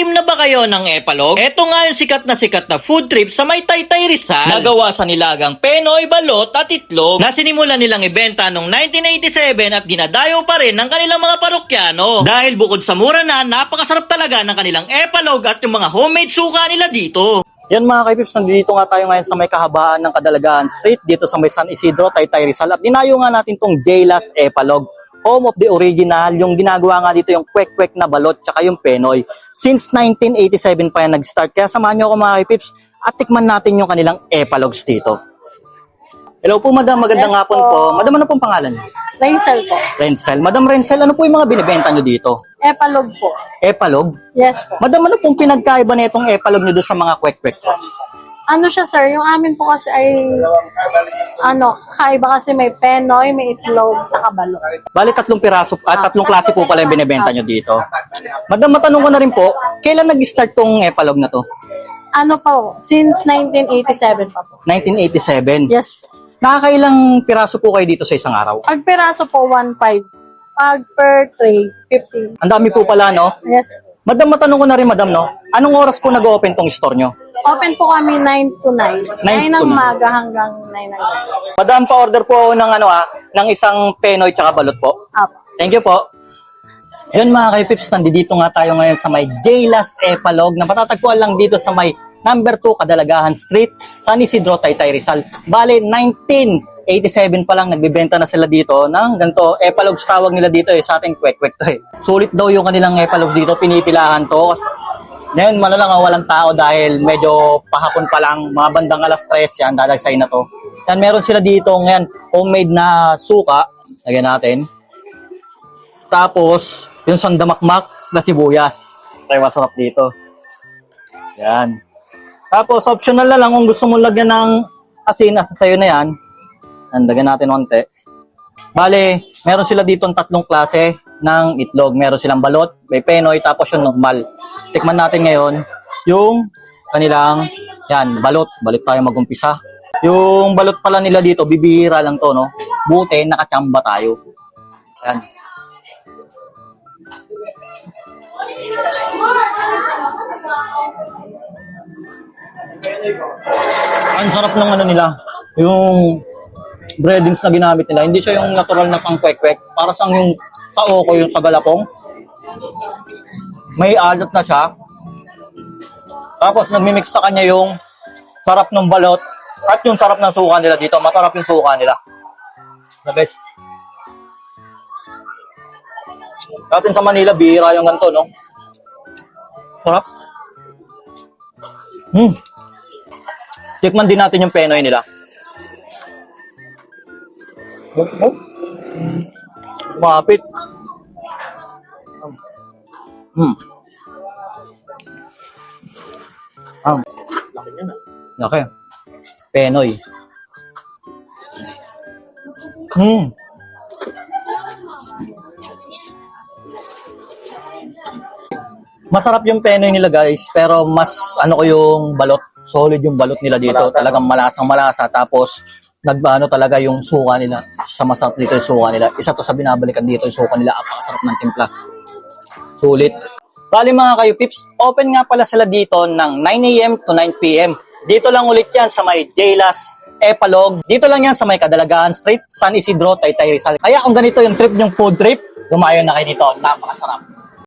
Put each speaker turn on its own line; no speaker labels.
Nakatikim na ba kayo ng epalog? Ito nga yung sikat na food trip sa may Taytay Rizal. Nagawa sa nilagang penoy, balot at itlog na sinimulan nilang ibenta noong 1987 at dinadayo pa rin ng kanilang mga parokyano. Dahil bukod sa mura na, napakasarap talaga ng kanilang epalog at yung mga homemade suka nila dito.
Yan mga kaipips, nandito nga tayo ngayon sa may kahabaan ng Kadalagaan Street dito sa may San Isidro, Taytay Rizal. At dinayo nga natin tong Jaylas Epalog, home of the original. Yung ginagawa nga dito yung kwek-kwek na balot tsaka yung penoy. Since 1987 pa yan nag-start. Kaya samahan nyo ako mga kaipips at tikman natin yung kanilang epalogs dito. Hello po madam, magandang
Yes
hapon
po.
po. Madam, ano pong pangalan niyo?
Rensel po.
Rensel. Madam Rensel, ano po yung mga binibenta nyo dito?
Epalog po.
Epalog?
Yes po.
Madam, ano pong pinagkaiba na itong epalog nyo doon sa mga kwek-kwek po?
Ano siya sir, yung amin po kasi ay kakaiba kasi may penoy, may itlog, sa kabalo.
Bali, tatlong piraso at tatlong klase po pala yung binibenta nyo dito. Madam, matanong ko na rin po, kailan nag-start tong epalog na to?
Ano po, since 1987 pa po.
1987.
Yes po.
Nakakailang piraso po kayo dito sa isang araw?
Pag piraso po, 1.5. Pag per tray, 15.
Ang dami po pala, no?
Yes po.
Madam, matanong ko na rin, madam, no? Anong oras po nag-open tong store nyo?
Open po kami 9 to 9. 9 ng umaga hanggang 9 ng gabi.
Madam, pa-order po ako ng ng isang penoy tsaka balot po.
Apo.
Thank you po. Yun mga kaipips, nandito nga tayo ngayon sa may Jaylas Epalog na matatagpuan lang dito sa may number 2 Kadalagahan Street, San Isidro, Taytay Rizal. Bale, 1987 pa lang nagbibenta na sila dito ng ganito. Epalogs tawag nila dito sa ating kwek-kwek to eh. Sulit daw yung kanilang epalogs dito, pinipilahan to. Ngayon, lang walang tao dahil medyo pahapon pa lang, mga bandang alas 3 yan, dadagsay na to. Yan, meron sila dito ngayon, homemade na suka. Lagyan natin. Tapos, yung sandamakmak na sibuyas. Kaya masarap dito. Yan. Tapos, optional na lang kung gusto mong lagyan ng asin, asa sayo na yan. Lagyan natin onte. Bale, meron sila dito tatlong klase ng itlog. Meron silang balot, may penoy, tapos yung normal. Tikman natin ngayon yung kanilang, yan, balot. Balik tayo mag-umpisa. Yung balot pala nila dito, bibihira lang to, no? Buti, nakachamba tayo. Yan. Ang sarap ng nila, yung breadings na ginamit nila. Hindi siya yung natural na pang kwek-kwek. Para sa yung sa oko, yung sa galapong. May alat na siya. Tapos nagmimix sa kanya yung sarap ng balot at yung sarap ng suka nila dito. Masarap yung suka nila. The best. Atin sa Manila, bihira yung ganito, no? Sarap. Tikman din natin yung penoy nila. Mapit. Laki niya na. Laki. Penoy. Masarap yung penoy nila guys, pero mas ko yung balot. Solid yung balot nila dito. Malasa, talagang malasang malasa. Tapos nagbaano talaga yung suka nila. Sa masarap dito yung suka nila. Isa to sa binabalikan dito yung suka nila. Apakasarap ng timpla. Sulit. Bali mga kayo pips, open nga pala sila dito ng 9 AM to 9 PM. Dito lang ulit yan sa may Jaylas Epalog. Dito lang yan sa may Kadalagaan Street, San Isidro, Taytay Rizal. Kaya kung ganito yung trip yung food trip, lumayo na kayo dito. Napakasarap.